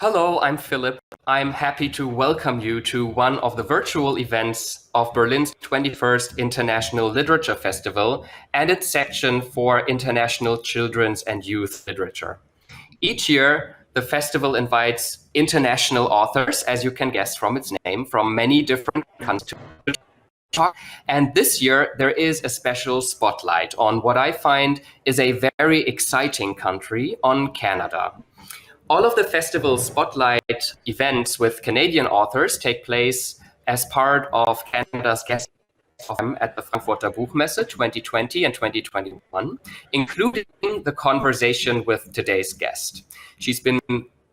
Hello, I'm Philip. I'm happy to welcome you to one of the virtual events of Berlin's 21st International Literature Festival and its section for international children's and youth literature. Each year, the festival invites international authors, as you can guess from its name, from many different countries to talk. And this year, there is a special spotlight on what I find is a very exciting country, on Canada. All of the festival spotlight events with Canadian authors take place as part of Canada's guest at the Frankfurter Buchmesse 2020 and 2021, including the conversation with today's guest. She's been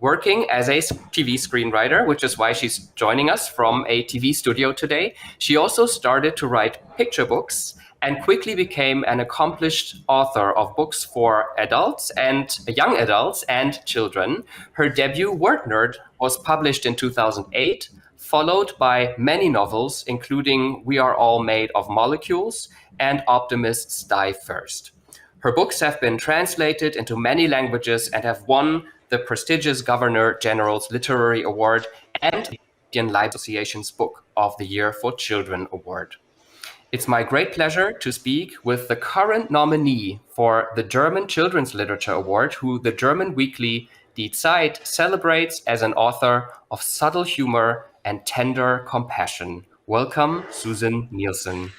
working as a TV screenwriter, which is why she's joining us from a TV studio today. She also started to write picture books and quickly became an accomplished author of books for adults and young adults and children. Her debut, Word Nerd, was published in 2008, followed by many novels, including We Are All Made of Molecules and Optimists Die First. Her books have been translated into many languages and have won the prestigious Governor General's Literary Award and the Indian Library Association's Book of the Year for Children Award. It's my great pleasure to speak with the current nominee for the German Children's Literature Award, who the German weekly Die Zeit celebrates as an author of subtle humor and tender compassion. Welcome, Susin Nielsen.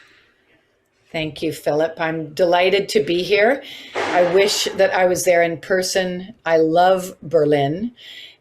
Thank you, Philip. I'm delighted to be here. I wish that I was there in person. I love Berlin,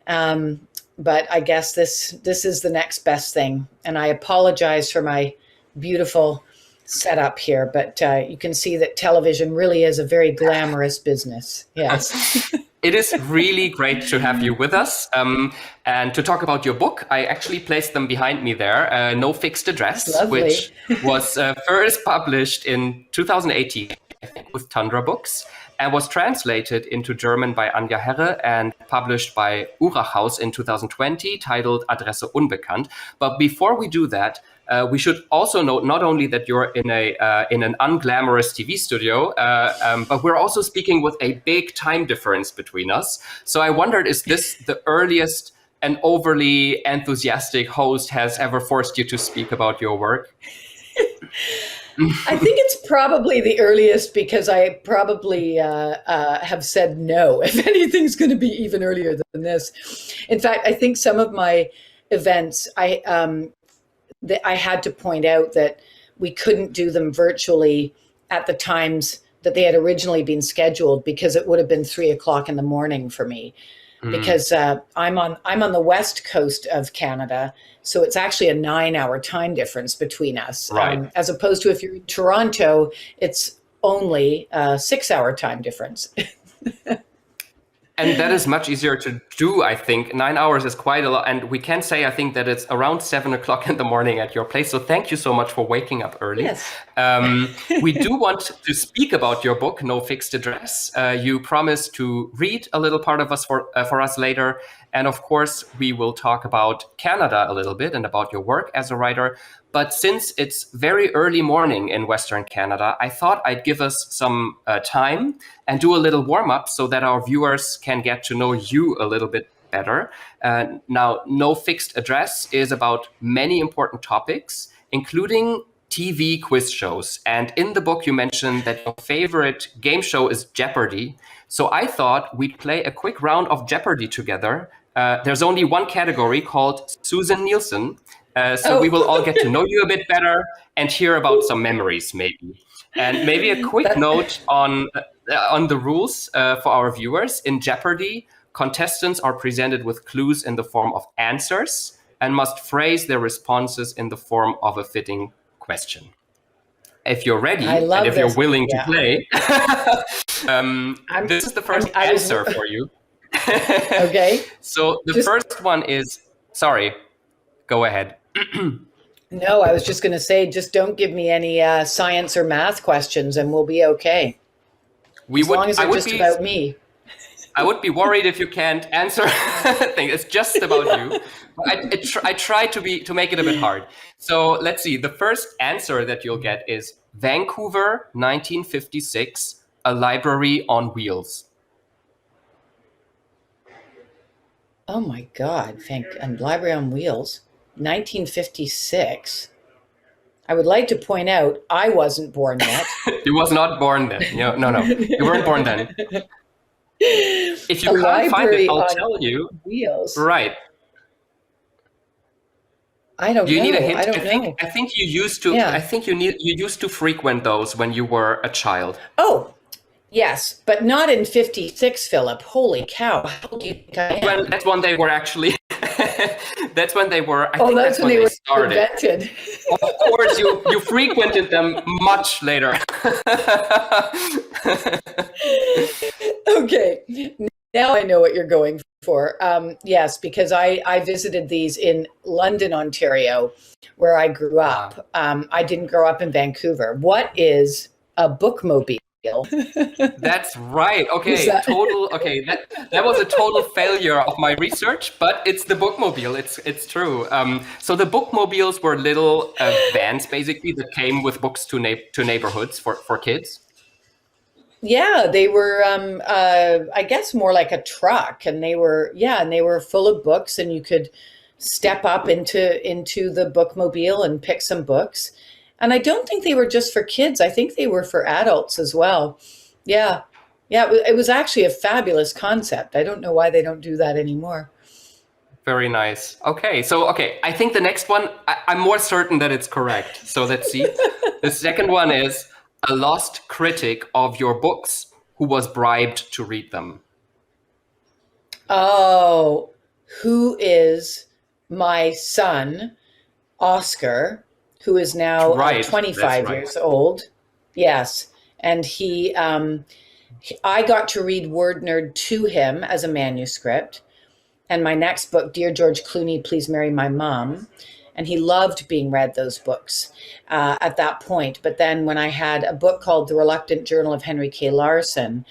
but I guess this is the next best thing. And I apologize for my beautiful setup here, but you can see that television really is a very glamorous business. Yes. It is really great to have you with us and to talk about your book. I actually placed them behind me there, No Fixed Address, Lovely. Which was first published in 2018, I think, with Tundra Books, and was translated into German by Anja Herre and published by Urachhaus in 2020, titled Adresse Unbekannt. But before we do that, we should also note not only that you're in an unglamorous TV studio, but we're also speaking with a big time difference between us. So I wondered, is this the earliest an overly enthusiastic host has ever forced you to speak about your work? I think it's probably the earliest because I probably have said no if anything's going to be even earlier than this. In fact, I think some of my events, I had to point out that we couldn't do them virtually at the times that they had originally been scheduled because it would have been 3 o'clock in the morning for me. Because I'm on the west coast of Canada, so it's actually a 9-hour time difference between us. Right. As opposed to if you're in Toronto, it's only a 6-hour time difference. And that is much easier to do, I think. 9 hours is quite a lot. And we can say, I think, that it's around 7 o'clock in the morning at your place. So thank you so much for waking up early. Yes. We do want to speak about your book, No Fixed Address. You promised to read a little part of us for us later. And of course, we will talk about Canada a little bit and about your work as a writer. But since it's very early morning in Western Canada, I thought I'd give us some time and do a little warm-up so that our viewers can get to know you a little bit better. Now, No Fixed Address is about many important topics, including TV quiz shows. And in the book, you mentioned that your favorite game show is Jeopardy. So I thought we'd play a quick round of Jeopardy together. There's only one category called Susin Nielsen. We will all get to know you a bit better and hear about some memories, maybe. And maybe a quick note on the rules for our viewers. In Jeopardy, contestants are presented with clues in the form of answers and must phrase their responses in the form of a fitting question. If you're ready and if you're willing to play, this is the first answer for you. Okay. So the first one is, sorry, go ahead. No, I was just going to say, just don't give me any science or math questions and we'll be okay. As long as they're just about me. I would be worried if you can't answer things. It's just about you. I try to make it a bit hard. So let's see. The first answer that you'll get is Vancouver, 1956, a library on wheels. Oh my God, and Library on Wheels, 1956. I would like to point out I wasn't born yet. You was not born then. No, you weren't born then. If you A can't find it, Library I'll on tell you. Wheels. Right. I don't Do you need a know. hint? I don't know. I think you used to. I Yeah. think you used to frequent those when you were a child. Oh, yes, but not in 56, Philip. Holy cow. How old do you think I am? That's when they were actually. That's when they were. I Oh, think that's when they were started. invented. Of course, you frequented them much later. Okay, now I know what you're going for. Yes, because I visited these in London, Ontario, where I grew up. I didn't grow up in Vancouver. What is a bookmobile? That's right. Okay, total. Okay, that was a total failure of my research, but it's the bookmobile. It's true. So the bookmobiles were little vans basically that came with books to neighborhoods for kids. Yeah, they were, I guess, more like a truck, and they were full of books, and you could step up into the bookmobile and pick some books. And I don't think they were just for kids. I think they were for adults as well. Yeah, yeah, it was actually a fabulous concept. I don't know why they don't do that anymore. Very nice. Okay, I think the next one, I'm more certain that it's correct. So let's see. The second one is a lost critic of your books who was bribed to read them. Oh, who is my son, Oscar, who is now Right, 25 that's right. years old. Yes. And I got to read Word Nerd to him as a manuscript. And my next book, Dear George Clooney, Please Marry My Mom. And he loved being read those books at that point. But then when I had a book called The Reluctant Journal of Henry K. Larson,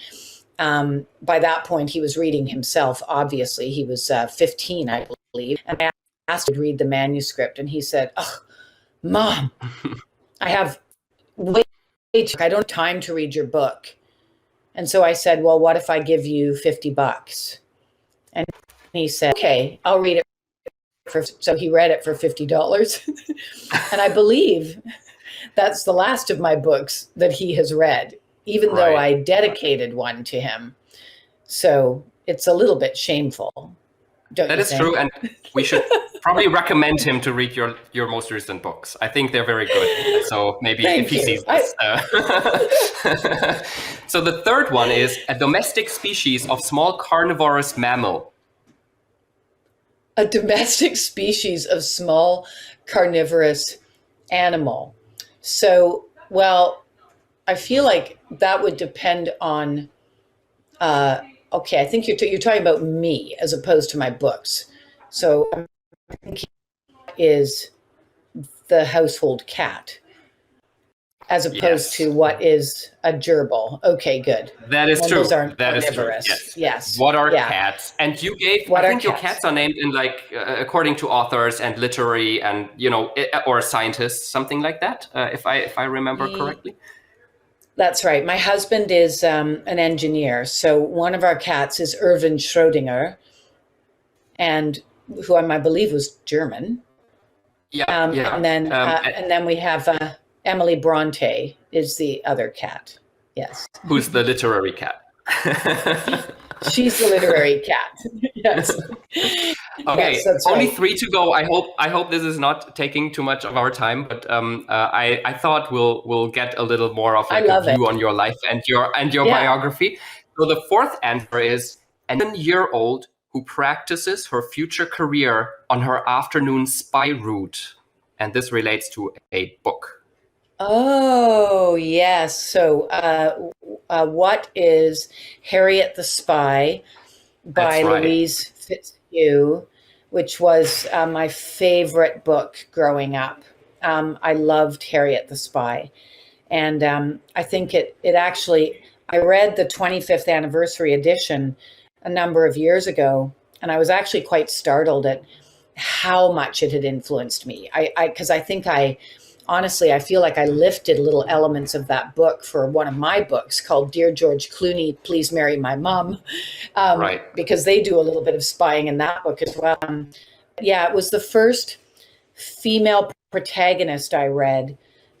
by that point, he was reading himself, obviously. He was 15, I believe. And I asked him to read the manuscript. And he said, "Oh, Mom, I have I don't have time to read your book." And so I said, "Well, what if I give you $50? And he said, "Okay, I'll read it." So he read it for $50. And I believe that's the last of my books that he has read, even though I dedicated one to him. So it's a little bit shameful. That is true, and we should probably recommend him to read your most recent books. I think they're very good. So maybe if he sees this. So the third one is a domestic species of small carnivorous mammal. A domestic species of small carnivorous animal. So, well, I feel like that would depend on. Okay, I think you're talking about me as opposed to my books. So I'm thinking is the household cat as opposed to what is a gerbil. Okay, good. That is true. Those aren't that carnivorous. is true. Yes. What are cats? And you gave, I think your cats are named in according to authors and literary and, or scientists, something like that, if I remember correctly. That's right. My husband is an engineer. So one of our cats is Erwin Schrödinger, and who I believe was German. Yeah. And then we have Emily Bronte is the other cat. Yes. Who's the literary cat? She's the literary cat. Yes. Okay, yes, only right. 3 to go. I hope this is not taking too much of our time, but I thought we'll get a little more of a view on your life and your biography. So the fourth answer is an 11-year-old who practices her future career on her afternoon spy route, and this relates to a book. Oh, yes. So what is Harriet the Spy by Louise Fitzhugh, which was my favorite book growing up. I loved Harriet the Spy. And I think it actually, I read the 25th anniversary edition a number of years ago, and I was actually quite startled at how much it had influenced me. Because I think I honestly, I feel like I lifted little elements of that book for one of my books called Dear George Clooney, Please Marry My Mom, Right. because they do a little bit of spying in that book as well. Yeah, it was the first female protagonist I read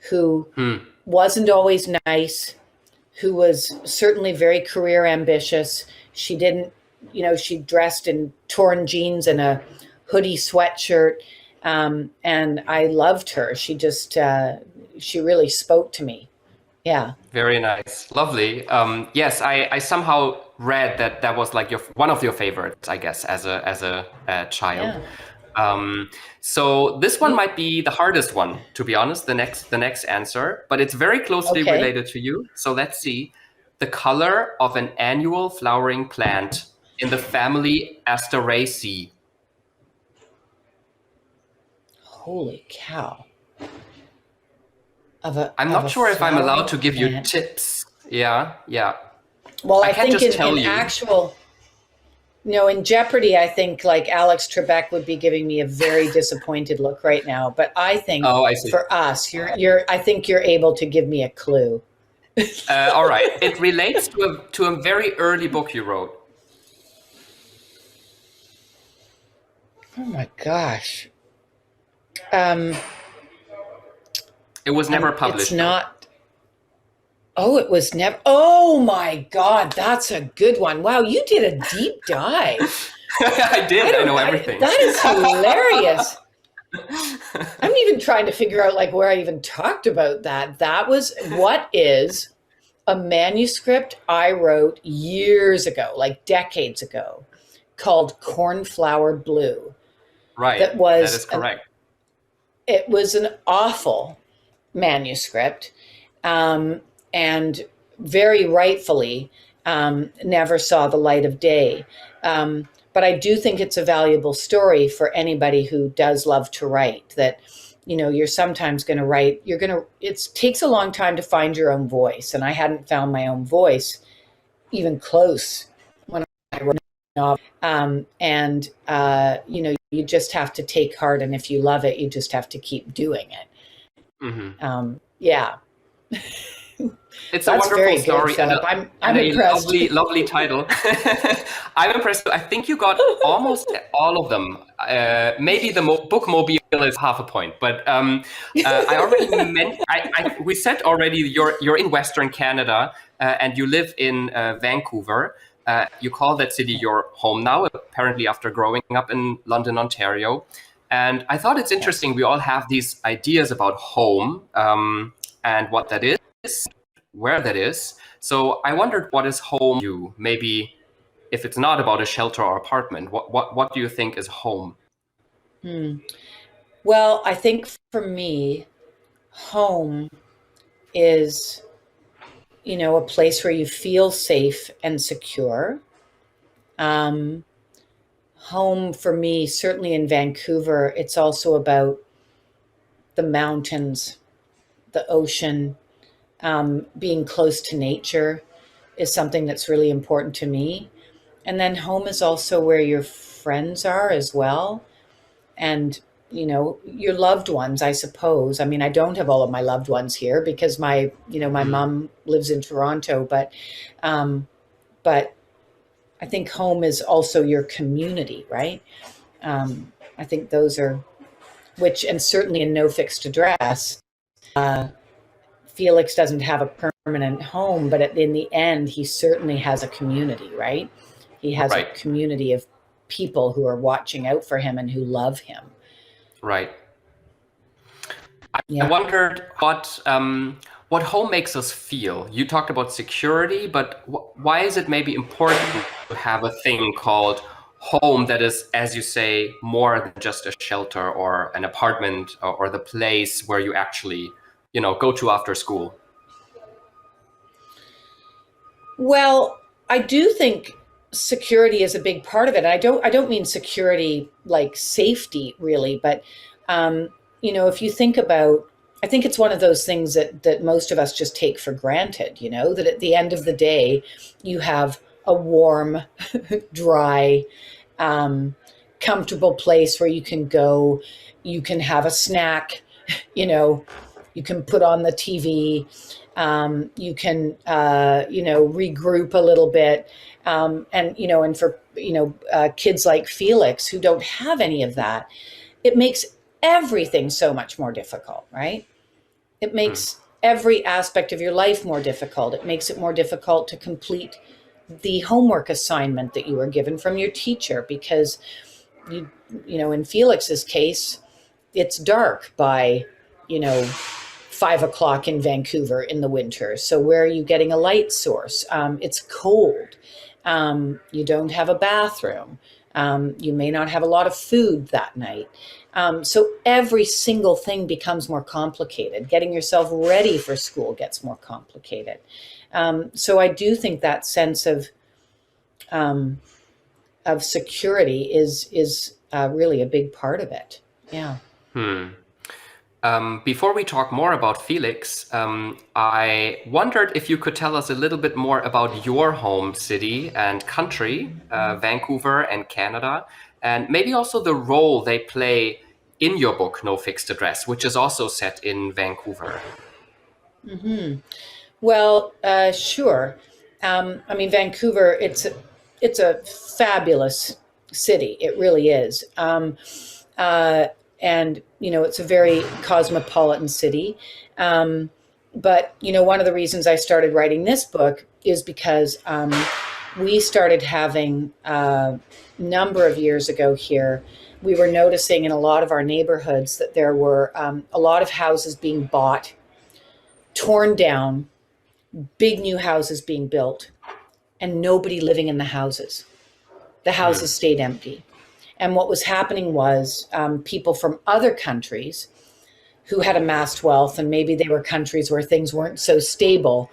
who wasn't always nice, who was certainly very career ambitious. She didn't, she dressed in torn jeans and a hoodie sweatshirt. And I loved her. She just, she really spoke to me. Yeah. Very nice. Lovely. Yes, I somehow read that was like one of your favorites, I guess, as a child. Yeah. So this one might be the hardest one, to be honest, the next answer, but it's very closely Okay. related to you. So let's see. The color of an annual flowering plant in the family Asteraceae. Holy cow. I'm not sure if I'm allowed to give you plant. tips. Yeah. Well, I can't think just tell in you. actual, in Jeopardy, I think like Alex Trebek would be giving me a very disappointed look right now. But I think I see. for us, I think you're able to give me a clue. All right. It relates to a very early book you wrote. Oh my gosh. It was never published. It's not. Oh, it was never. Oh my God, that's a good one. Wow, you did a deep dive. I did. I know everything. That is hilarious. I'm even trying to figure out like where I even talked about that. What is a manuscript I wrote years ago, like decades ago, called Cornflower Blue. Right. That is correct. It was an awful manuscript, and very rightfully never saw the light of day. But I do think it's a valuable story for anybody who does love to write, that, you're sometimes going to write, it takes a long time to find your own voice. And I hadn't found my own voice even close when I wrote a novel. You just have to take heart. And if you love it, you just have to keep doing it. Mm-hmm. Yeah. It's a wonderful story. Good, and I'm impressed. Lovely title. I'm impressed. I think you got almost all of them. Maybe the bookmobile is half a point, but I already mentioned. We said already you're in Western Canada and you live in Vancouver. You call that city your home now, apparently after growing up in London, Ontario. And I thought it's interesting. We all have these ideas about home and what that is, where that is. So I wondered, what is home to you? Maybe if it's not about a shelter or apartment, what do you think is home? Well, I think for me, home is, a place where you feel safe and secure. Home for me, certainly in Vancouver, it's also about the mountains, the ocean, being close to nature is something that's really important to me. And then home is also where your friends are as well. And, your loved ones, I suppose. I mean, I don't have all of my loved ones here because my mom lives in Toronto, but I think home is also your community, right? I think those are, and certainly in No Fixed Address, Felix doesn't have a permanent home, but in the end, he certainly has a community, right? He has a community of people who are watching out for him and who love him. Right. I wondered what home makes us feel. You talked about security, but why is it maybe important to have a thing called home that is, as you say, more than just a shelter or an apartment or the place where you actually, go to after school? Well, I do think security is a big part of it. I don't mean security like safety really, but if you think about, I think it's one of those things that most of us just take for granted, that at the end of the day, you have a warm, dry, comfortable place where you can go, you can have a snack, You can put on the TV. You can, regroup a little bit. And for, kids like Felix who don't have any of that, it makes everything so much more difficult, right? It makes every aspect of your life more difficult. It makes it more difficult to complete the homework assignment that you were given from your teacher because in Felix's case, it's dark by, 5 o'clock in Vancouver in the winter. So where are you getting a light source? It's cold. You don't have a bathroom. You may not have a lot of food that night. So every single thing becomes more complicated. Getting yourself ready for school gets more complicated. So I do think that sense of security is really a big part of it. Yeah. Before we talk more about Felix, I wondered if you could tell us a little bit more about your home city and country, Vancouver and Canada, and maybe also the role they play in your book, No Fixed Address, which is also set in Vancouver. Well, sure. Vancouver, it's a fabulous city. It really is. And, it's a very cosmopolitan city. But, one of the reasons I started writing this book is because we started having a number of years ago here, we were noticing in a lot of our neighborhoods that there were a lot of houses being bought, torn down, big new houses being built, and nobody living in the houses. The houses stayed empty. And what was happening was people from other countries who had amassed wealth, and maybe they were countries where things weren't so stable,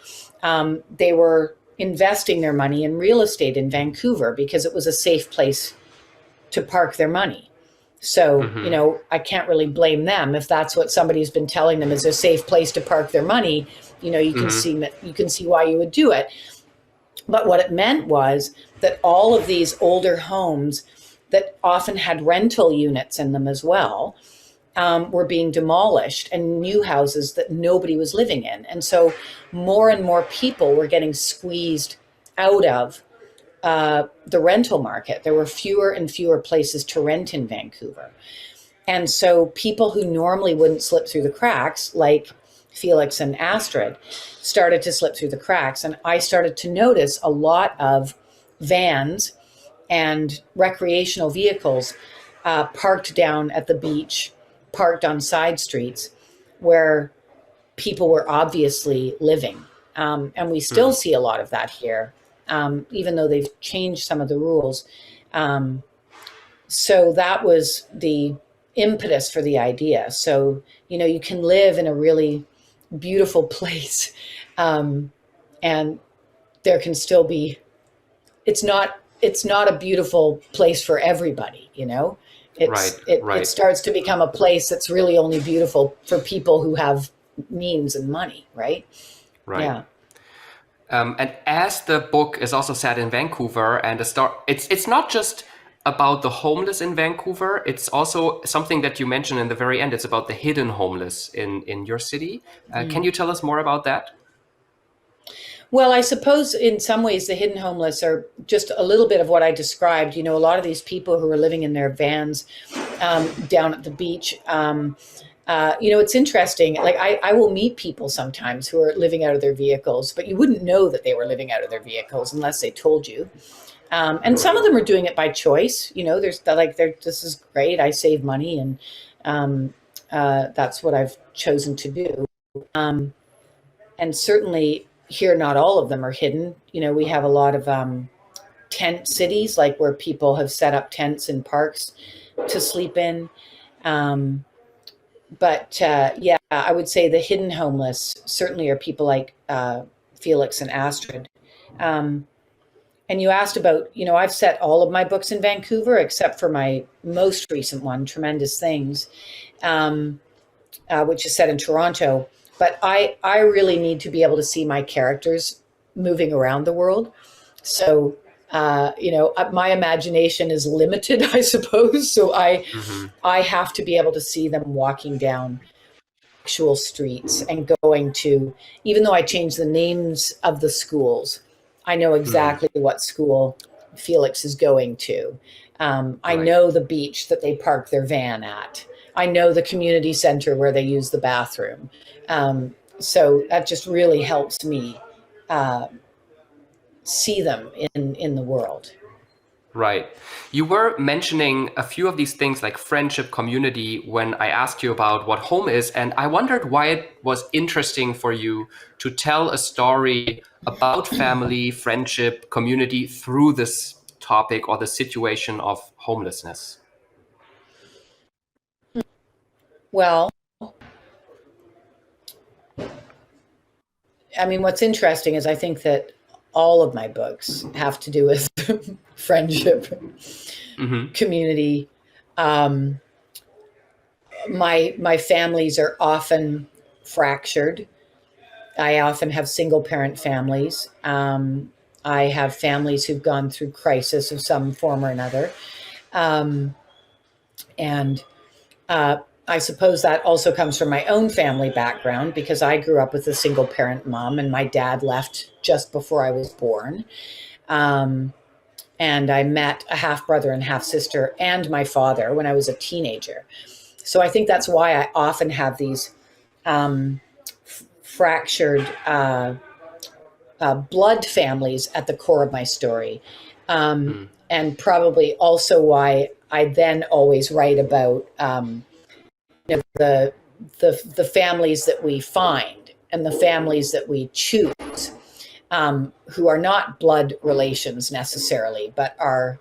they were investing their money in real estate in Vancouver because it was a safe place to park their money. So, I can't really blame them if that's what somebody's been telling them is a safe place to park their money. You can see why you would do it. But what it meant was that all of these older homes that often had rental units in them as well were being demolished, and new houses that nobody was living in. And so more and more people were getting squeezed out of the rental market. There were fewer and fewer places to rent in Vancouver. And so people who normally wouldn't slip through the cracks, like Felix and Astrid, started to slip through the cracks. And I started to notice a lot of vans and recreational vehicles parked down at the beach, parked on side streets where people were obviously living. And we still see a lot of that here, even though they've changed some of the rules. So that was the impetus for the idea. So, you can live in a really beautiful place, and there can still be, it's not a beautiful place for everybody, It starts to become a place that's really only beautiful for people who have means and money, right? Right. Yeah. And as the book is also set in Vancouver, and it's not just about the homeless in Vancouver. It's also something that you mentioned in the very end. It's about the hidden homeless in your city. Can you tell us more about that? Well, I suppose in some ways the hidden homeless are just a little bit of what I described. A lot of these people who are living in their vans down at the beach. It's interesting. Like I will meet people sometimes who are living out of their vehicles, but you wouldn't know that they were living out of their vehicles unless they told you. And some of them are doing it by choice. This is great. I save money, and that's what I've chosen to do. And certainly here, not all of them are hidden. We have a lot of tent cities, like where people have set up tents in parks to sleep in. But I would say the hidden homeless certainly are people like Felix and Astrid. And you asked about, I've set all of my books in Vancouver except for my most recent one, Tremendous Things, which is set in Toronto. But I really need to be able to see my characters moving around the world. So, my imagination is limited, I suppose. So I have to be able to see them walking down actual streets and going to, even though I changed the names of the schools, I know exactly what school Felix is going to. I know the beach that they park their van at. I know the community center where they use the bathroom. So that just really helps me see them in the world. Right. You were mentioning a few of these things like friendship, community, when I asked you about what home is. And I wondered why it was interesting for you to tell a story about family, friendship, community through this topic or the situation of homelessness. Well, I mean, what's interesting is I think that all of my books have to do with friendship, community. My families are often fractured. I often have single parent families. I have families who've gone through crisis of some form or another. And I suppose that also comes from my own family background, because I grew up with a single parent mom and my dad left just before I was born. And I met a half brother and half sister and my father when I was a teenager. So I think that's why I often have these fractured blood families at the core of my story. And probably also why I then always write about the families that we find and the families that we choose, who are not blood relations necessarily, but are,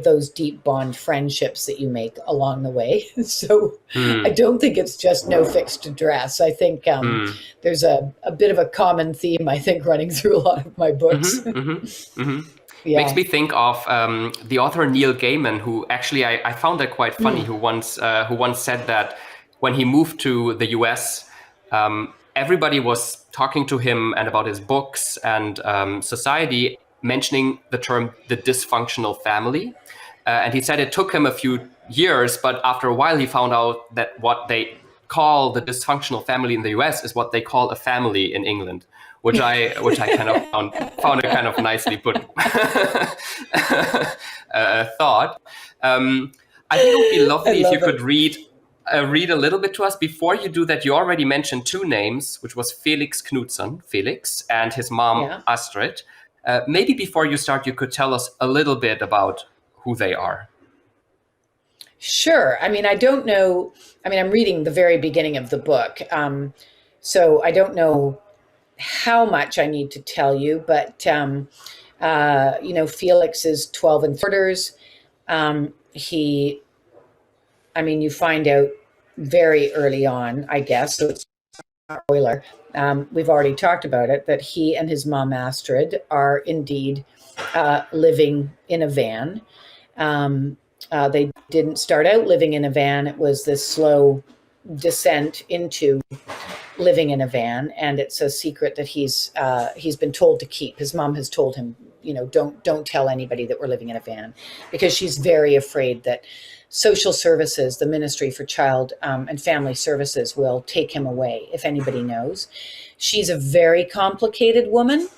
those deep bond friendships that you make along the way. So I don't think it's just no fixed address. I think there's a bit of a common theme, I think, running through a lot of my books. Yeah. Makes me think of the author Neil Gaiman, who actually I found that quite funny. Who once said that when he moved to the US, everybody was talking to him and about his books and society, mentioning the term the dysfunctional family. And he said it took him a few years, but after a while he found out that what they call the dysfunctional family in the US is what they call a family in England. Which I kind of found a kind of nicely put thought. I think it would be lovely if you could read a little bit to us. Before you do that, you already mentioned two names, which was Felix Knudsen, Felix, and his mom, Astrid. Maybe before you start, you could tell us a little bit about who they are. Sure. I mean, I don't know. I mean, I'm reading the very beginning of the book. So I don't know how much I need to tell you, but, Felix is 12 and quarters. You find out very early on, I guess, so it's not a spoiler. We've already talked about it, that he and his mom, Astrid, are indeed living in a van. They didn't start out living in a van. It was this slow descent into living in a van, and it's a secret that he's been told to keep. His mom has told him, don't tell anybody that we're living in a van, because she's very afraid that social services, the Ministry for Child and Family Services, will take him away if anybody knows. She's a very complicated woman.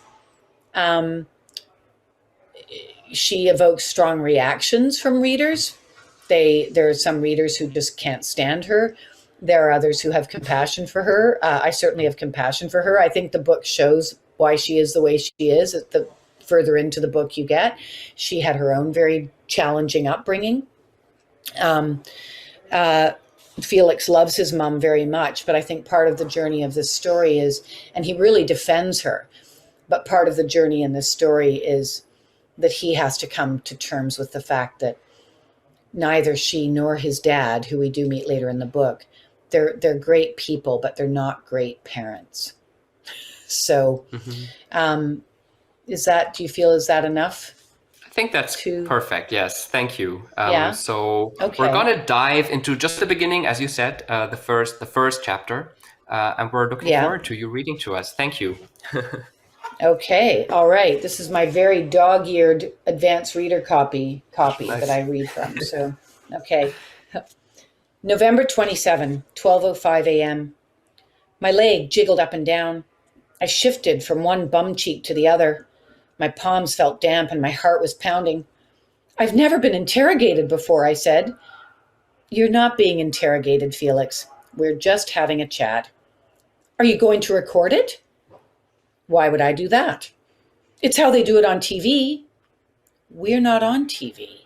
She evokes strong reactions from readers. There are some readers who just can't stand her. There are others who have compassion for her. I certainly have compassion for her. I think the book shows why she is the way she is. The further into the book you get, she had her own very challenging upbringing. Felix loves his mom very much, but I think part of the journey of this story is, and he really defends her, but part of the journey in this story is that he has to come to terms with the fact that neither she nor his dad, who we do meet later in the book, they're great people, but they're not great parents. So, do you feel, is that enough? I think that's perfect. Yes, thank you. Yeah. So Okay. We're going to dive into just the beginning, as you said, the first chapter, and we're looking forward to you reading to us. Thank you. Okay. All right. This is my very dog-eared advanced reader copy Nice. that I read from. So, okay. November 27, 12:05 a.m. My leg jiggled up and down. I shifted from one bum cheek to the other. My palms felt damp and my heart was pounding. I've never been interrogated before, I said. You're not being interrogated, Felix. We're just having a chat. Are you going to record it? Why would I do that? It's how they do it on TV. We're not on TV.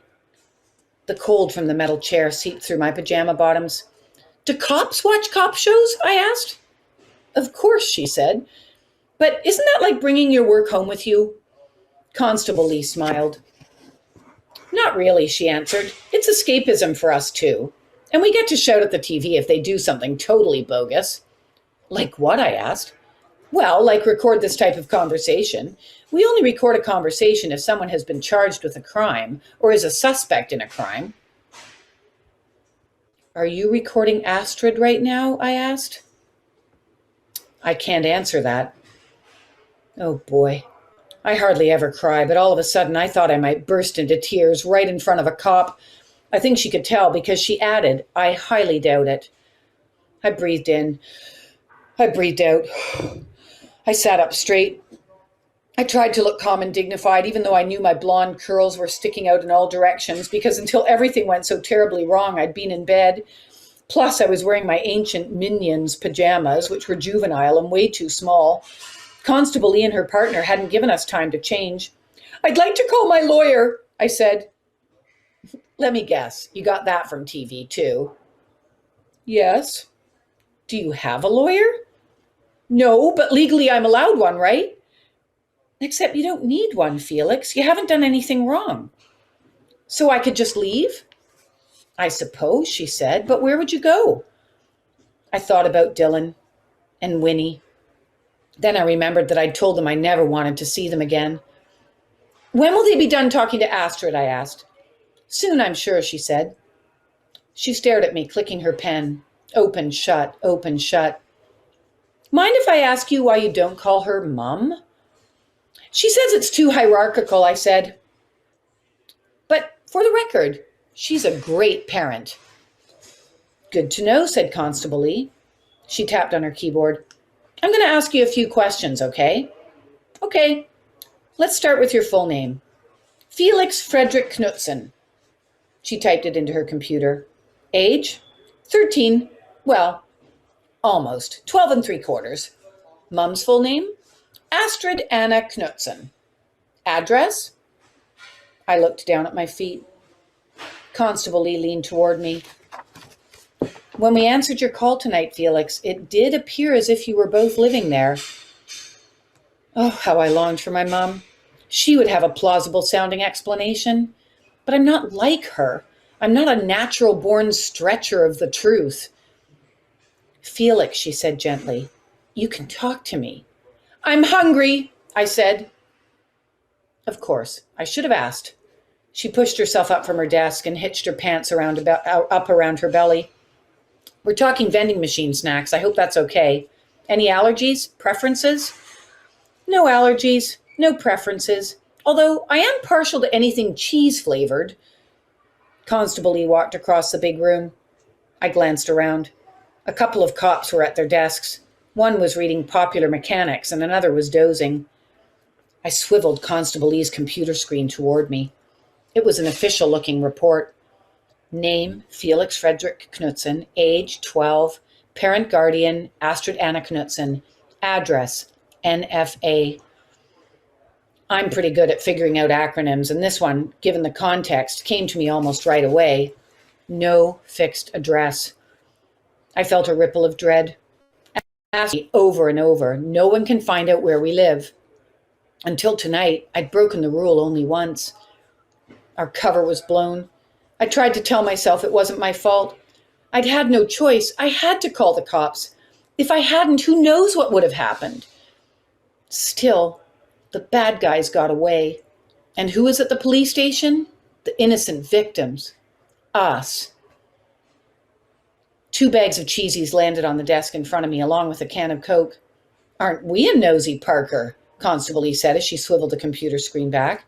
The cold from the metal chair seeped through my pajama bottoms. Do cops watch cop shows? I asked. Of course, she said. But isn't that like bringing your work home with you? Constable Lee smiled. Not really, she answered. It's escapism for us too. And we get to shout at the TV if they do something totally bogus. Like what? I asked. Well, like record this type of conversation. We only record a conversation if someone has been charged with a crime or is a suspect in a crime. Are you recording Astrid right now? I asked. I can't answer that. Oh boy. I hardly ever cry, but all of a sudden I thought I might burst into tears right in front of a cop. I think she could tell because she added, I highly doubt it. I breathed in. I breathed out. I sat up straight. I tried to look calm and dignified, even though I knew my blonde curls were sticking out in all directions, because until everything went so terribly wrong, I'd been in bed. Plus, I was wearing my ancient Minions pajamas, which were juvenile and way too small. Constable Lee and her partner hadn't given us time to change. I'd like to call my lawyer, I said. Let me guess, you got that from TV too? Yes. Do you have a lawyer? No, but legally I'm allowed one, right? Except you don't need one, Felix. You haven't done anything wrong. So I could just leave? I suppose, she said, but where would you go? I thought about Dylan and Winnie. Then I remembered that I'd told them I never wanted to see them again. When will they be done talking to Astrid? I asked. Soon, I'm sure, she said. She stared at me, clicking her pen. Open, shut, open, shut. Mind if I ask you why you don't call her Mum? She says it's too hierarchical, I said. But for the record, she's a great parent. Good to know, said Constable Lee. She tapped on her keyboard. I'm going to ask you a few questions, okay? Okay. Let's start with your full name. Felix Frederick Knudsen. She typed it into her computer. Age? 13. Well, almost. 12 3/4. Mum's full name? Astrid Anna Knudsen. Address? I looked down at my feet. Constable Lee leaned toward me. When we answered your call tonight, Felix, it did appear as if you were both living there. Oh, how I longed for my mum. She would have a plausible sounding explanation. But I'm not like her. I'm not a natural-born stretcher of the truth. Felix, she said gently, you can talk to me. I'm hungry, I said. Of course, I should have asked. She pushed herself up from her desk and hitched her pants up around her belly. We're talking vending machine snacks. I hope that's okay. Any allergies? Preferences? No allergies, no preferences. Although I am partial to anything cheese-flavored. Constable Lee walked across the big room. I glanced around. A couple of cops were at their desks. One was reading Popular Mechanics and another was dozing. I swiveled Constable Lee's computer screen toward me. It was an official-looking report. Name, Felix Frederick Knudsen. Age, 12. Parent guardian, Astrid Anna Knudsen. Address, NFA. I'm pretty good at figuring out acronyms, and this one, given the context, came to me almost right away. No fixed address. I felt a ripple of dread. Asked me over and over, no one can find out where we live. Until tonight, I'd broken the rule only once. Our cover was blown. I tried to tell myself it wasn't my fault. I'd had no choice. I had to call the cops. If I hadn't, who knows what would have happened? Still, the bad guys got away. And who was at the police station? The innocent victims. Us. 2 bags of cheesies landed on the desk in front of me, along with a can of Coke. Aren't we a nosy, Parker? Constable Lee said as she swiveled the computer screen back.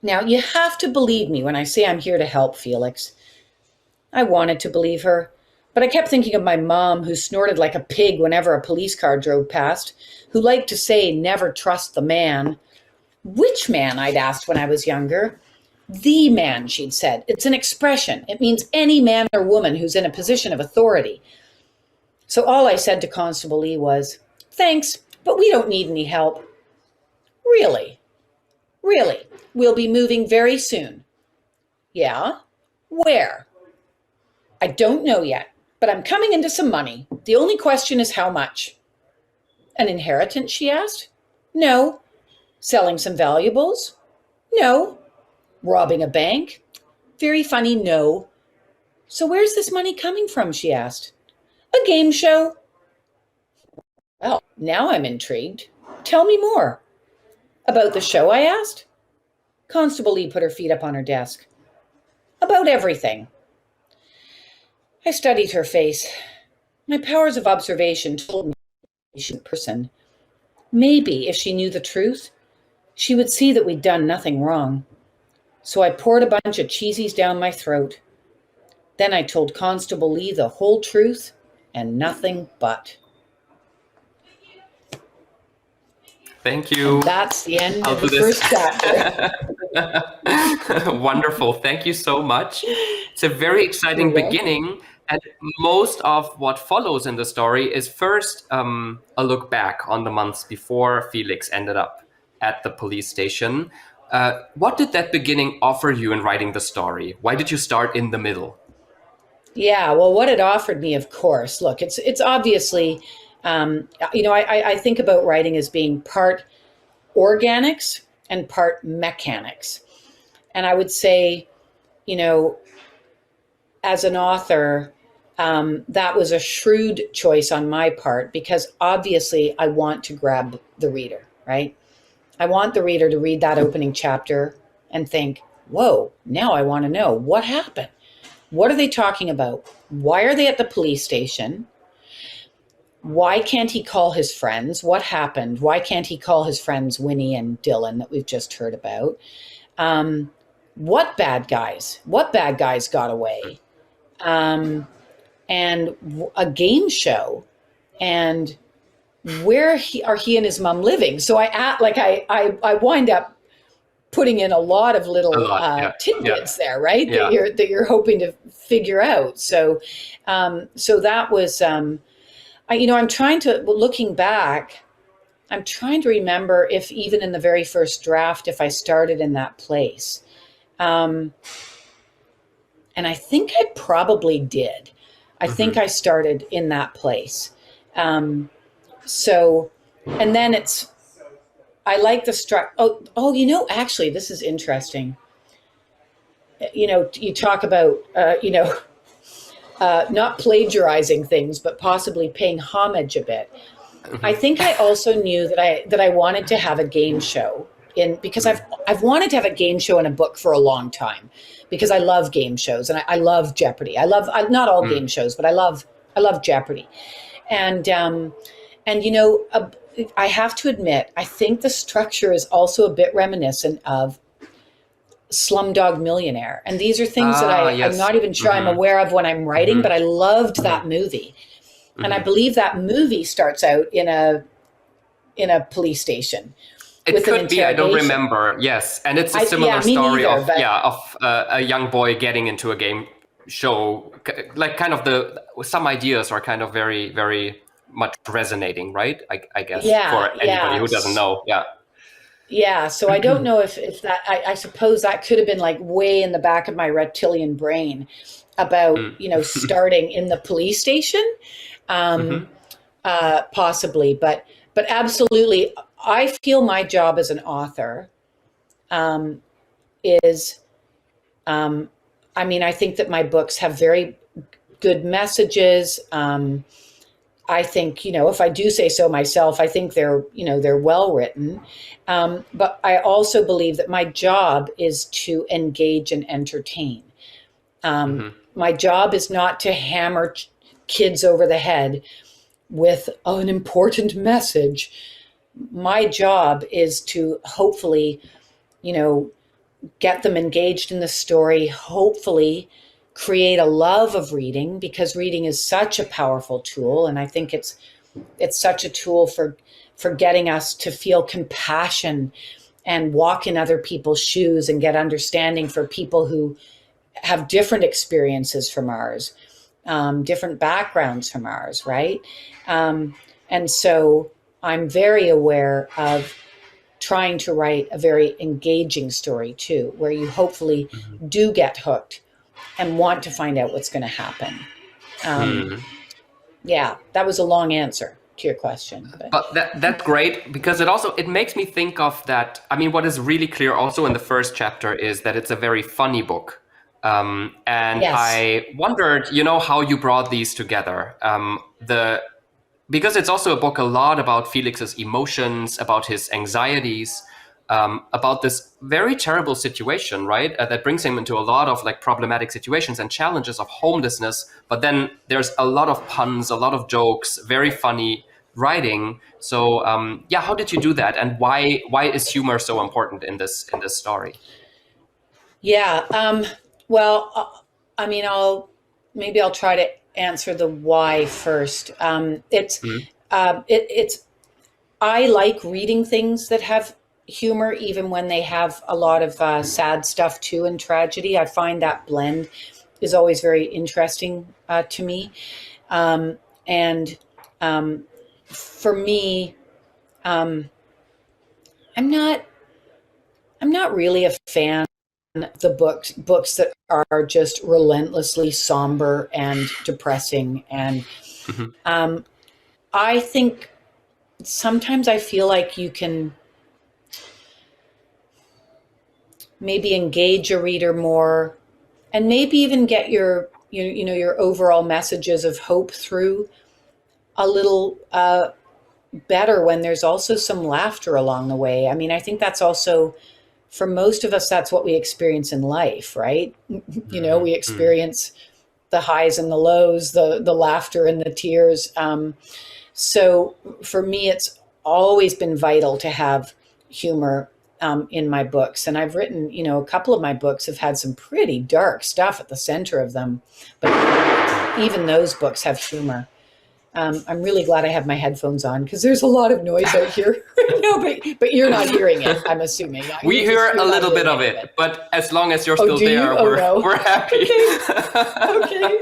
Now, you have to believe me when I say I'm here to help, Felix. I wanted to believe her, but I kept thinking of my mom, who snorted like a pig whenever a police car drove past, who liked to say, never trust the man. Which man? I'd asked when I was younger. The man, she'd said. It's an expression. It means any man or woman who's in a position of authority. So all I said to Constable Lee was, thanks, but we don't need any help. Really? Really? We'll be moving very soon. Yeah? Where? I don't know yet, but I'm coming into some money. The only question is how much. An inheritance, she asked. No. Selling some valuables? No. Robbing a bank? Very funny, no. So where's this money coming from, she asked. A game show. Well, now I'm intrigued. Tell me more. About the show, I asked. Constable Lee put her feet up on her desk. About everything. I studied her face. My powers of observation told me she was a person. Maybe if she knew the truth, she would see that we'd done nothing wrong. So I poured a bunch of cheesies down my throat. Then I told Constable Lee the whole truth and nothing but. Thank you. And that's the end of the first chapter. Wonderful. Thank you so much. It's a very exciting beginning. And most of what follows in the story is first a look back on the months before Felix ended up at the police station. What did that beginning offer you in writing the story? Why did you start in the middle? Yeah, well, what it offered me, of course, look, it's obviously, I think about writing as being part organics and part mechanics. And I would say, as an author, that was a shrewd choice on my part, because obviously I want to grab the reader, right? I want the reader to read that opening chapter and think, whoa, now I want to know what happened. What are they talking about? Why are they at the police station? Why can't he call his friends? What happened? Why can't he call his friends Winnie and Dylan that we've just heard about? What bad guys? What bad guys got away? And a game show. And where are he and his mom living? So I wind up putting in a lot of little tidbits there, right? Yeah. That you're hoping to figure out. So that was, I'm trying to, looking back, I'm trying to remember if even in the very first draft, if I started in that place. And I think I probably did. I think I started in that place. And then I like the actually, this is interesting. You talk about, not plagiarizing things, but possibly paying homage a bit. I think I also knew that I wanted to have a game show because I've wanted to have a game show in a book for a long time, because I love game shows and I love Jeopardy. I love not all game shows, but I love Jeopardy. And I have to admit, I think the structure is also a bit reminiscent of Slumdog Millionaire. And these are things that I'm not even sure I'm aware of when I'm writing, but I loved that movie. And I believe that movie starts out in a police station. It could be, I don't remember. Yes. And it's a similar story of a young boy getting into a game show, like kind of some ideas are kind of very, very much resonating, right? I guess for anybody who doesn't know. Yeah. Yeah. So I don't know if that, I suppose that could have been like way in the back of my reptilian brain about, starting in the police station, possibly, but absolutely. I feel my job as an author is, I think that my books have very good messages. I think, if I do say so myself, I think they're well written. But I also believe that my job is to engage and entertain. My job is not to hammer kids over the head with an important message. My job is to hopefully, get them engaged in the story, hopefully create a love of reading, because reading is such a powerful tool. And I think it's such a tool for getting us to feel compassion and walk in other people's shoes and get understanding for people who have different experiences from ours, different backgrounds from ours, right? And so I'm very aware of trying to write a very engaging story too, where you hopefully do get hooked and want to find out what's going to happen. Yeah, that was a long answer to your question. But that's great, because it makes me think of that. I mean, what is really clear also in the first chapter is that it's a very funny book. And Yes. I wondered, how you brought these together. Because it's also a book a lot about Felix's emotions, about his anxieties, about this very terrible situation, right? That brings him into a lot of like problematic situations and challenges of homelessness. But then there's a lot of puns, a lot of jokes, very funny writing. So how did you do that? And why is humor so important in this story? Yeah. Well, I mean, I'll try to answer the why first. I like reading things that have humor, even when they have a lot of sad stuff too, and tragedy. I find that blend is always very interesting to me. For me, I'm not really a fan of the books that are just relentlessly somber and depressing. And I think sometimes I feel like you can maybe engage a reader more, and maybe even get your overall messages of hope through a little better when there's also some laughter along the way. I mean, I think that's also, for most of us, that's what we experience in life, right? We experience the highs and the lows, the laughter and the tears. So for me, it's always been vital to have humor in my books. And I've written, a couple of my books have had some pretty dark stuff at the center of them, but even those books have humor. I'm really glad I have my headphones on, because there's a lot of noise out here. No, but you're not hearing it, I'm assuming. We hear a little bit of it, but as long as you're still there, we're happy. Okay.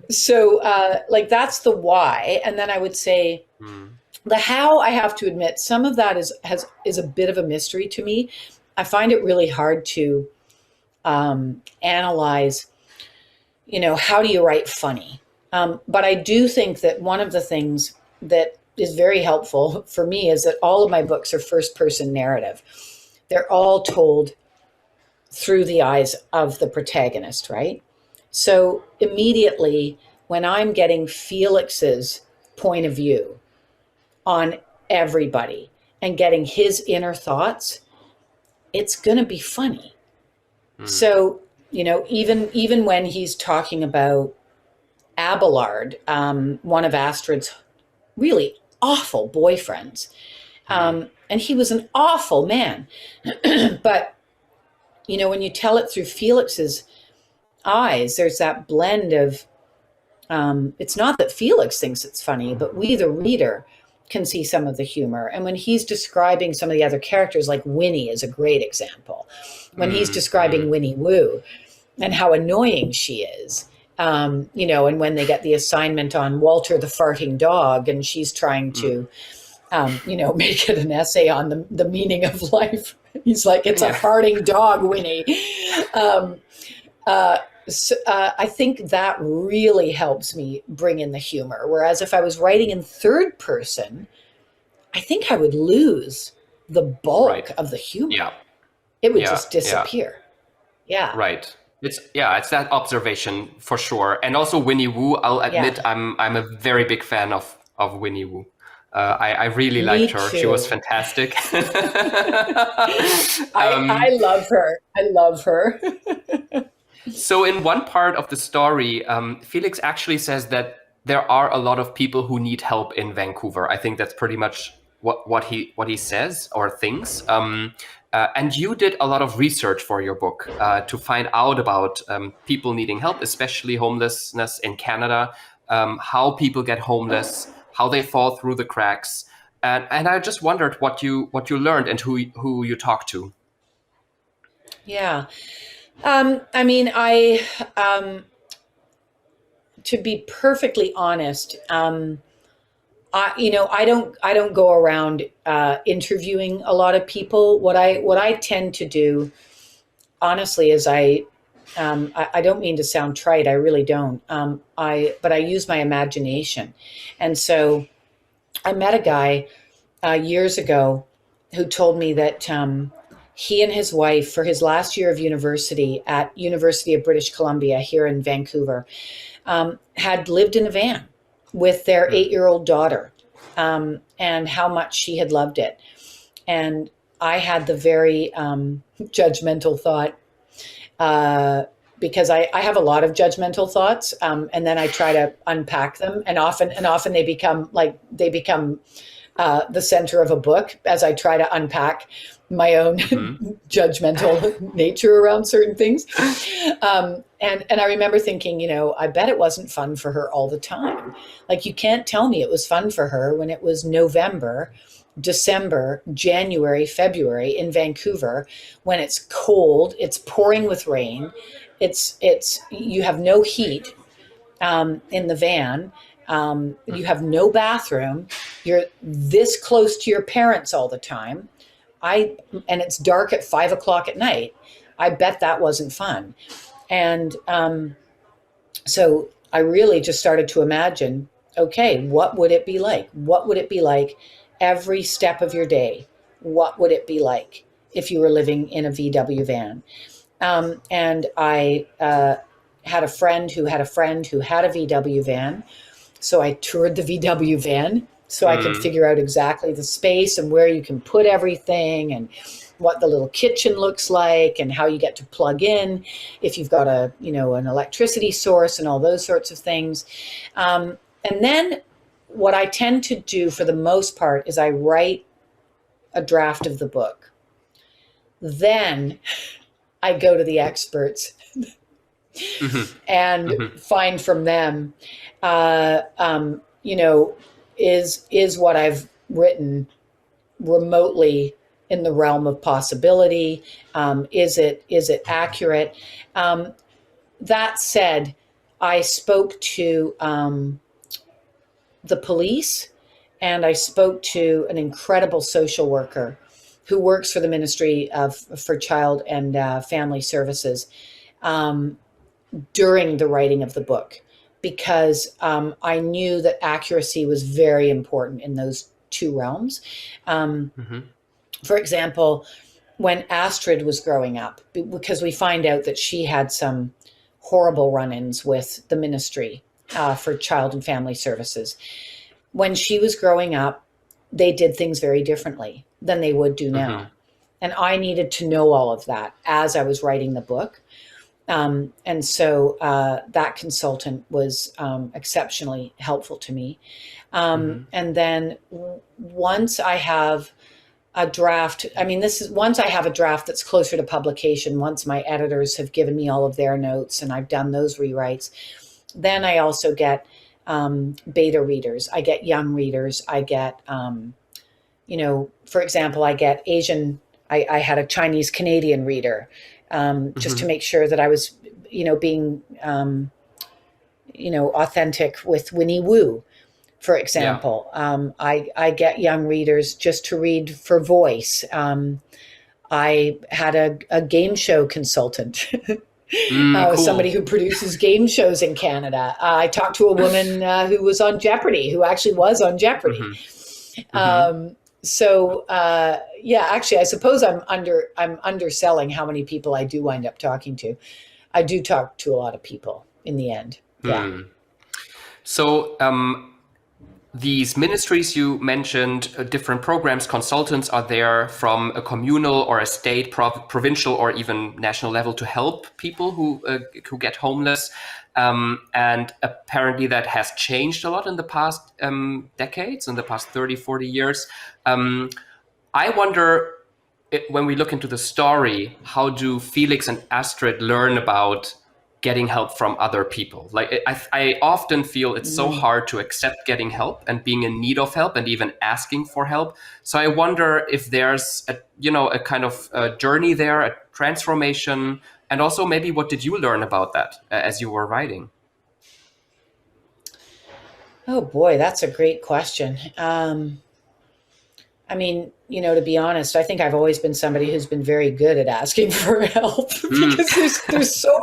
So that's the why. And then I would say the how, I have to admit, some of that is a bit of a mystery to me. I find it really hard to analyze, how do you write funny? But I do think that one of the things that is very helpful for me is that all of my books are first-person narrative. They're all told through the eyes of the protagonist, right? So immediately, when I'm getting Felix's point of view on everybody and getting his inner thoughts, it's going to be funny. So, even when he's talking about Abelard, one of Astrid's really awful boyfriends, and he was an awful man, but when you tell it through Felix's eyes, there's that blend of, it's not that Felix thinks it's funny, but we, the reader, can see some of the humor. And when he's describing some of the other characters, like Winnie is a great example. When he's describing Winnie Woo and how annoying she is, and when they get the assignment on Walter the farting dog, and she's trying to, make it an essay on the meaning of life. He's like, it's a farting dog, Winnie. So, I think that really helps me bring in the humor. Whereas if I was writing in third person, I think I would lose the bulk of the humor. Yeah. It would just disappear. Yeah. Right. It's that observation for sure. And also Winnie Woo, I'll admit I'm a very big fan of Winnie Woo. I really liked her. Too. She was fantastic. I love her. I love her. So in one part of the story, Felix actually says that there are a lot of people who need help in Vancouver. I think that's pretty much what he says or thinks. And you did a lot of research for your book to find out about people needing help, especially homelessness in Canada, how people get homeless, how they fall through the cracks. And I just wondered what you learned and who you talked to. Yeah. I mean, to be perfectly honest, I don't go around interviewing a lot of people. What I tend to do, honestly, is I don't mean to sound trite. I really don't. But I use my imagination, and so I met a guy years ago who told me that he and his wife, for his last year of university at University of British Columbia here in Vancouver, had lived in a van with their 8-year-old daughter, and how much she had loved it. And I had the very judgmental thought, because I have a lot of judgmental thoughts, and then I try to unpack them, and often they become the center of a book as I try to unpack my own judgmental nature around certain things. And I remember thinking, I bet it wasn't fun for her all the time. Like, you can't tell me it was fun for her when it was November, December, January, February in Vancouver, when it's cold, it's pouring with rain, you have no heat in the van. You have no bathroom. You're this close to your parents all the time. And it's dark at 5 o'clock at night. I bet that wasn't fun. And so I really just started to imagine, okay, what would it be like? What would it be like every step of your day? What would it be like if you were living in a VW van? And I had a friend who had a a VW van. So I toured the VW van so I could figure out exactly the space and where you can put everything and what the little kitchen looks like and how you get to plug in if you've got an electricity source and all those sorts of things. And then what I tend to do for the most part is I write a draft of the book. Then I go to the experts and find from them, is what I've written remotely in the realm of possibility? Is it accurate? That said, I spoke to the police, and I spoke to an incredible social worker who works for the Ministry for Child and Family Services during the writing of the book, because I knew that accuracy was very important in those two realms. For example, when Astrid was growing up, because we find out that she had some horrible run-ins with the Ministry for Child and Family Services. When she was growing up, they did things very differently than they would do now. And I needed to know all of that as I was writing the book. And so that consultant was exceptionally helpful to me. And then once I have a draft, once I have a draft that's closer to publication, once my editors have given me all of their notes and I've done those rewrites, then I also get beta readers. I get young readers. I get, for example, I get Asian, I had a Chinese Canadian reader, just to make sure that I was, being, authentic with Winnie Wu, for example. I get young readers just to read for voice. I had a game show consultant, Cool. somebody who produces game shows in Canada. I talked to a woman who was on Jeopardy, who actually was on Jeopardy. Actually, I suppose I'm underselling how many people I do wind up talking to. I do talk to a lot of people in the end. Yeah. So these ministries you mentioned, different programs, consultants are there from a communal or a state, provincial, or even national level to help people who get homeless. And apparently that has changed a lot in the past decades, in the past 30, 40 years. I wonder when we look into the story, how do Felix and Astrid learn about getting help from other people? Like, I often feel it's so hard to accept getting help and being in need of help and even asking for help. So I wonder if there's a kind of a journey there, a transformation, and also maybe what did you learn about that as you were writing? Oh boy, that's a great question. I mean, to be honest, I think I've always been somebody who's been very good at asking for help because there's so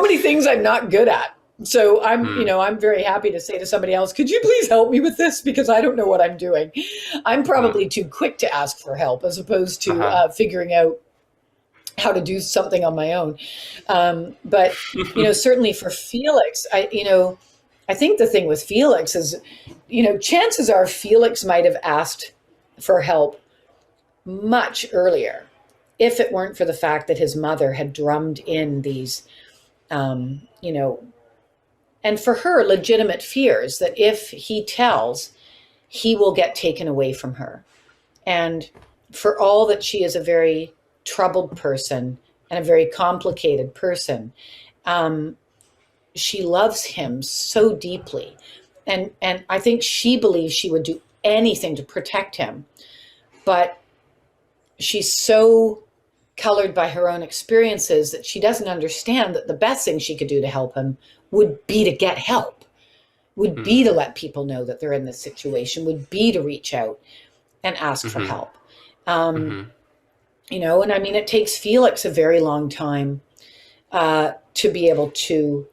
many things I'm not good at. So I'm very happy to say to somebody else, could you please help me with this? Because I don't know what I'm doing. I'm probably too quick to ask for help as opposed to figuring out how to do something on my own. But, certainly for Felix, I think the thing with Felix is, chances are Felix might have asked for help much earlier if it weren't for the fact that his mother had drummed in these, and for her, legitimate fears that if he tells, he will get taken away from her. And for all that she is a very troubled person and a very complicated person, she loves him so deeply. And I think she believes she would do anything to protect him. But she's so colored by her own experiences that she doesn't understand that the best thing she could do to help him would be to get help, would be to let people know that they're in this situation, would be to reach out and ask for help. And I mean, it takes Felix a very long time to be able to,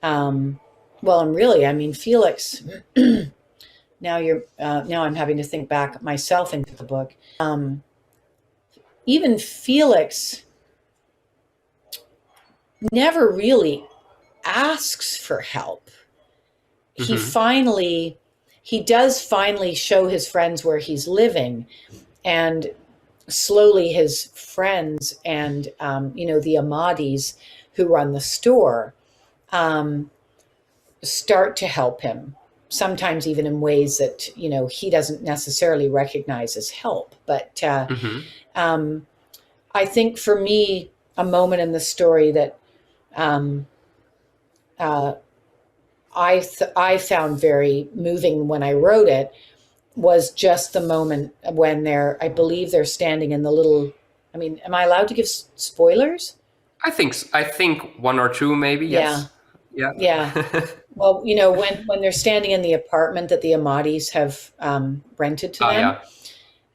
and really, I mean, Felix, now I'm having to think back myself into the book. Even Felix never really asks for help. He does finally show his friends where he's living, and slowly his friends and, the Amadis who run the store, start to help him, sometimes even in ways that, he doesn't necessarily recognize as help. But I think for me, a moment in the story that I found very moving when I wrote it was just the moment when I believe they're standing in the little, I mean, am I allowed to give spoilers? I think one or two, maybe. Yes. Yeah. Well, when they're standing in the apartment that the Amadis have rented to them. Yeah.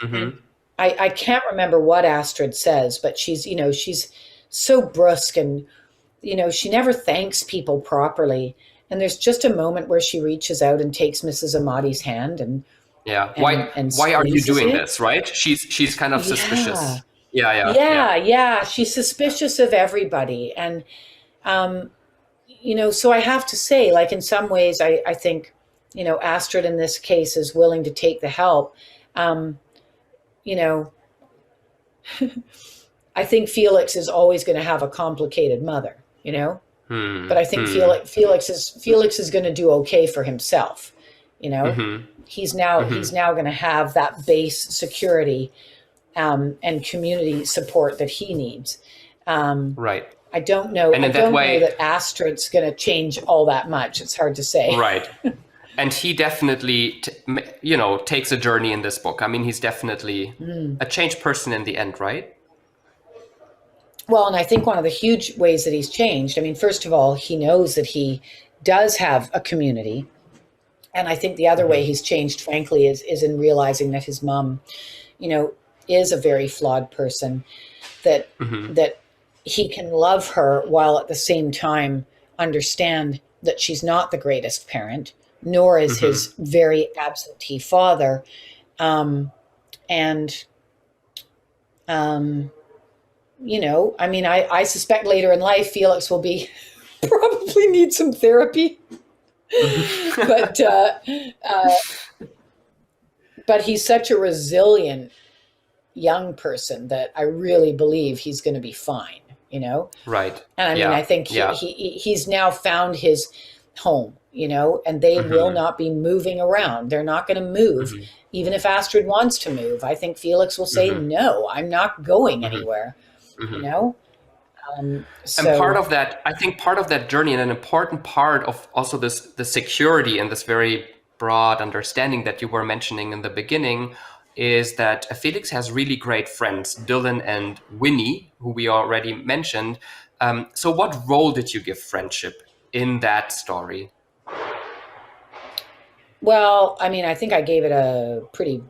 Mm-hmm. I can't remember what Astrid says, but she's so brusque and, she never thanks people properly. And there's just a moment where she reaches out and takes Mrs. Amadi's hand and why are you doing this, right? She's kind of suspicious. Yeah. She's suspicious of everybody. And, so I have to say, like, in some ways, I think, Astrid in this case is willing to take the help. I think Felix is always going to have a complicated mother, but I think Felix is going to do okay for himself. He's now going to have that base security and community support that he needs. Right. I don't know. I don't know that Astrid's going to change all that much. It's hard to say. Right. And he definitely, takes a journey in this book. I mean, he's definitely a changed person in the end, right? Well, and I think one of the huge ways that he's changed, I mean, first of all, he knows that he does have a community. And I think the other way he's changed, frankly, is in realizing that his mom, is a very flawed person, that he can love her while at the same time understand that she's not the greatest parent, nor is his very absentee father. I mean, I suspect later in life, Felix will probably need some therapy, but he's such a resilient young person that I really believe he's going to be fine, Right. And I mean, I think he's now found his home, and they will not be moving around. They're not going to move, even if Astrid wants to move. I think Felix will say, no, I'm not going anywhere, And part So, of that, I think part of that journey, and an important part of also the security and this very broad understanding that you were mentioning in the beginning, is that Felix has really great friends, Dylan and Winnie, who we already mentioned. So what role did you give friendship in that story? well, I mean, I think I gave it a pretty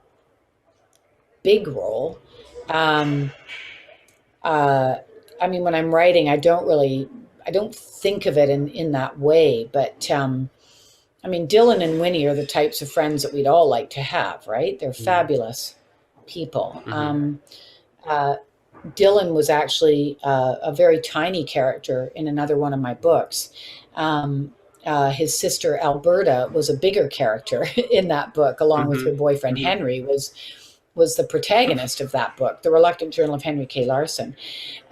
big role. Um, I mean, when I'm writing, I don't think of it in that way. But I mean, Dylan and Winnie are the types of friends that we'd all like to have, right? They're fabulous people. Dylan was actually a very tiny character in another one of my books. His sister Alberta was a bigger character in that book, along with her boyfriend Henry, was the protagonist of that book, The Reluctant Journal of Henry K. Larson.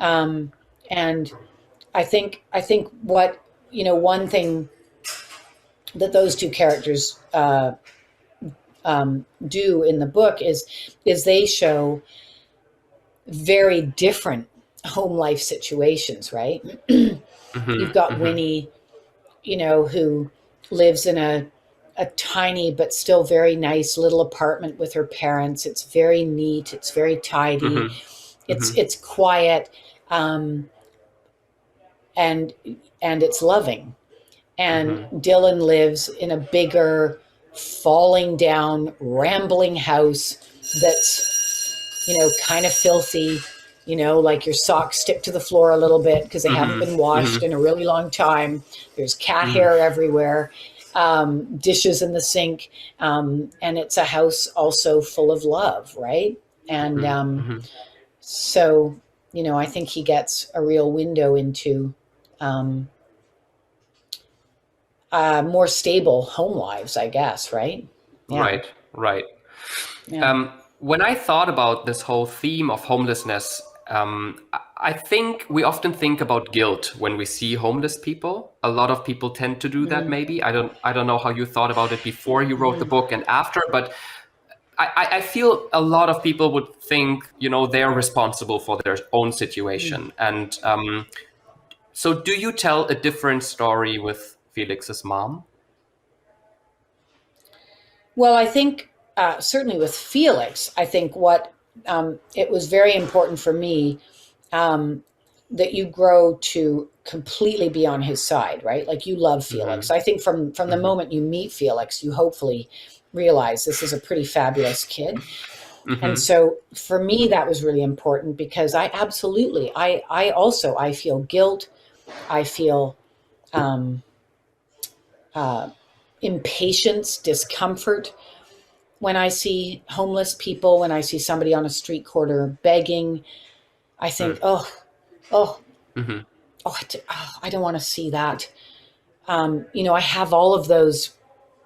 And I think what, one thing that those two characters do in the book is they show very different home life situations, right? You've got Winnie, who lives in a tiny but still very nice little apartment with her parents. It's very neat. It's very tidy. It's quiet, and it's loving. And Dylan lives in a bigger, falling down, rambling house that's, kind of filthy, like your socks stick to the floor a little bit because they haven't been washed in a really long time. There's cat hair everywhere, dishes in the sink. And it's a house also full of love, right? And so, I think he gets a real window into more stable home lives, I guess, right? Yeah. Right. Yeah. When I thought about this whole theme of homelessness, I think we often think about guilt when we see homeless people. A lot of people tend to do that. Maybe I don't know how you thought about it before you wrote the book and after, but I feel a lot of people would think they're responsible for their own situation. And so, do you tell a different story with Felix's mom? Well, I think certainly with Felix, I think what it was very important for me that you grow to completely be on his side, right? Like you love Felix. I think from the moment you meet Felix, you hopefully realize this is a pretty fabulous kid. And so for me, that was really important because I feel guilt. I feel impatience, discomfort when I see homeless people, when I see somebody on a street corner begging. I think, I don't want to see that. I have all of those.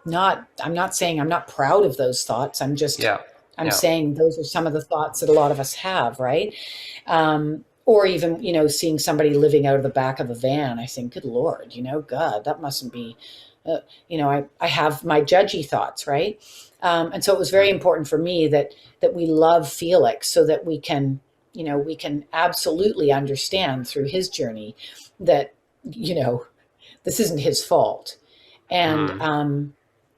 I'm not saying I'm not proud of those thoughts. I'm just, I'm saying those are some of the thoughts that a lot of us have, right? Or even, seeing somebody living out of the back of a van, I think, good Lord, God, that mustn't be, I have my judgy thoughts, right? And so it was very important for me that we love Felix so that we can absolutely understand through his journey that, this isn't his fault. And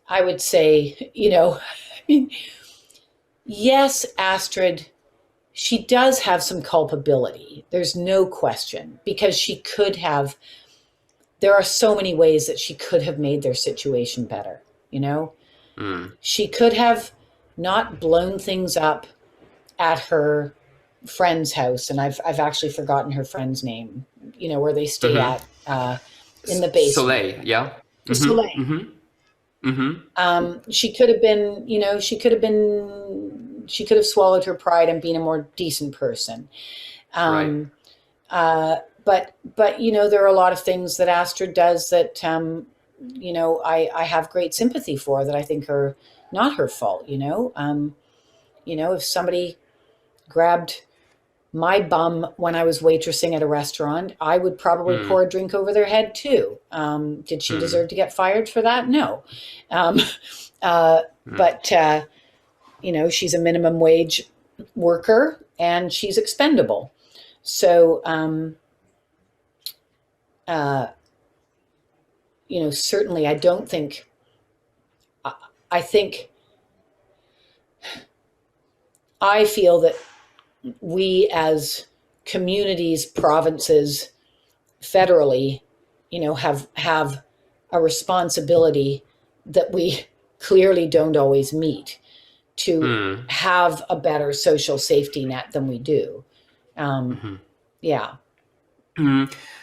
I would say, yes, Astrid, she does have some culpability. There's no question, because there are so many ways that she could have made their situation better, She could have not blown things up at her friend's house, and I've actually forgotten her friend's name, where they stay at in the basement. Soleil, yeah. Soleil. She could have been, she could have swallowed her pride and been a more decent person. Right. But there are a lot of things that Astrid does that, I have great sympathy for, that I think are not her fault. If somebody grabbed my bum when I was waitressing at a restaurant, I would probably pour a drink over their head too. Did she deserve to get fired for that? No. But, she's a minimum wage worker and she's expendable. So, certainly I don't think, I feel that we as communities, provinces, federally, have a responsibility that we clearly don't always meet to have a better social safety net than we do. Yeah.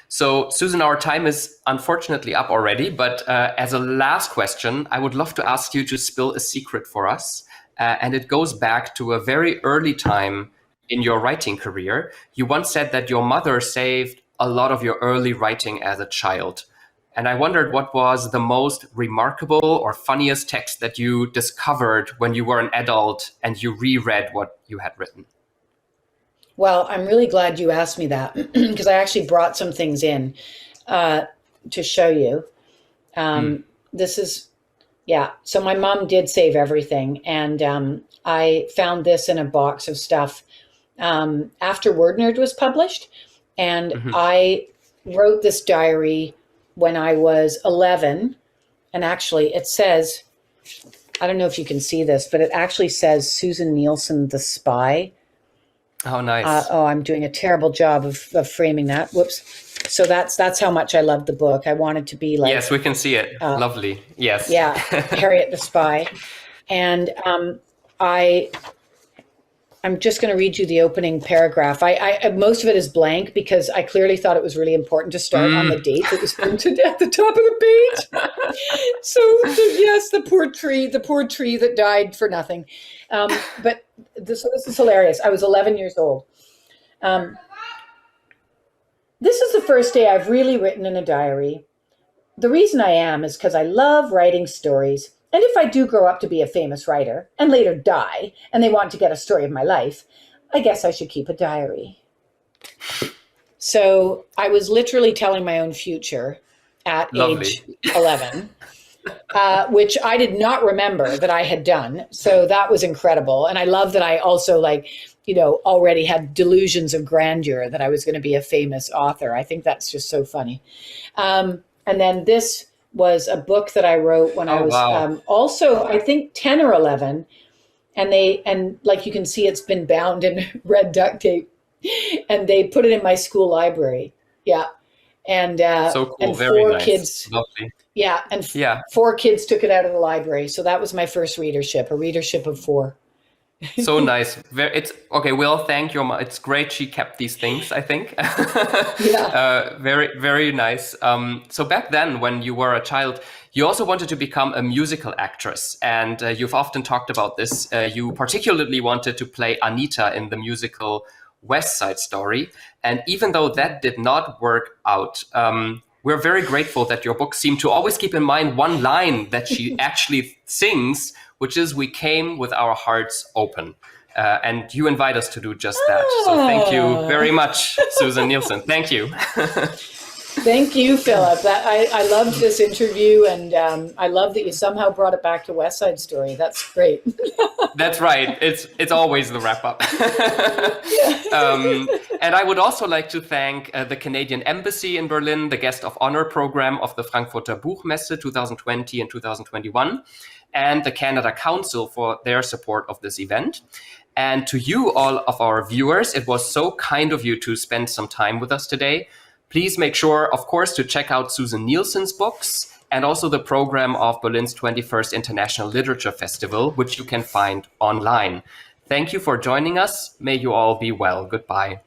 So, Susan, our time is unfortunately up already, but as a last question, I would love to ask you to spill a secret for us. And it goes back to a very early time in your writing career. You once said that your mother saved a lot of your early writing as a child. And I wondered what was the most remarkable or funniest text that you discovered when you were an adult and you reread what you had written. Well, I'm really glad you asked me that because I actually brought some things in to show you. This is, so my mom did save everything. And I found this in a box of stuff after Word Nerd was published. And I wrote this diary when I was 11. And actually it says, I don't know if you can see this, but it actually says Susin Nielsen, the Spy. Oh, nice. I'm doing a terrible job of framing that. Whoops. So that's how much I loved the book. I wanted to be like... Yes, we can see it. Lovely. Yes. Yeah. Harriet the Spy. And I'm just going to read you the opening paragraph. I most of it is blank because I clearly thought it was really important to start on the date that was printed at the top of the page. So yes, the poor tree that died for nothing. But this is hilarious. I was 11 years old. This is the first day I've really written in a diary. The reason I am is because I love writing stories. And if I do grow up to be a famous writer and later die and they want to get a story of my life, I guess I should keep a diary. So I was literally telling my own future at age 11, which I did not remember that I had done. So that was incredible. And I love that I also already had delusions of grandeur that I was going to be a famous author. I think that's just so funny. And then this was a book that I wrote when I was also, I think, 10 or 11. And like you can see, it's been bound in red duct tape. And they put it in my school library. Yeah. And so cool. And very four nice. Kids. Lovely. Yeah. And four kids took it out of the library. So that was my first readership, a readership of 4. So nice. It's okay. We'll thank your mom. It's great she kept these things, I think. Very, very nice. So back then, when you were a child, you also wanted to become a musical actress. And you've often talked about this. You particularly wanted to play Anita in the musical West Side Story. And even though that did not work out, we're very grateful that your book seemed to always keep in mind one line that she actually sings, which is, "We came with our hearts open." And you invite us to do just that. So thank you very much, Susin Nielsen. Thank you. Thank you, Philip. I loved this interview, and I love that you somehow brought it back to West Side Story. That's great. That's right. It's always the wrap up. And I would also like to thank the Canadian Embassy in Berlin, the Guest of Honor program of the Frankfurter Buchmesse 2020 and 2021, and the Canada Council for their support of this event. And to you, all of our viewers, it was so kind of you to spend some time with us today. Please make sure, of course, to check out Susin Nielsen's books and also the program of Berlin's 21st International Literature Festival, which you can find online. Thank you for joining us. May you all be well. Goodbye.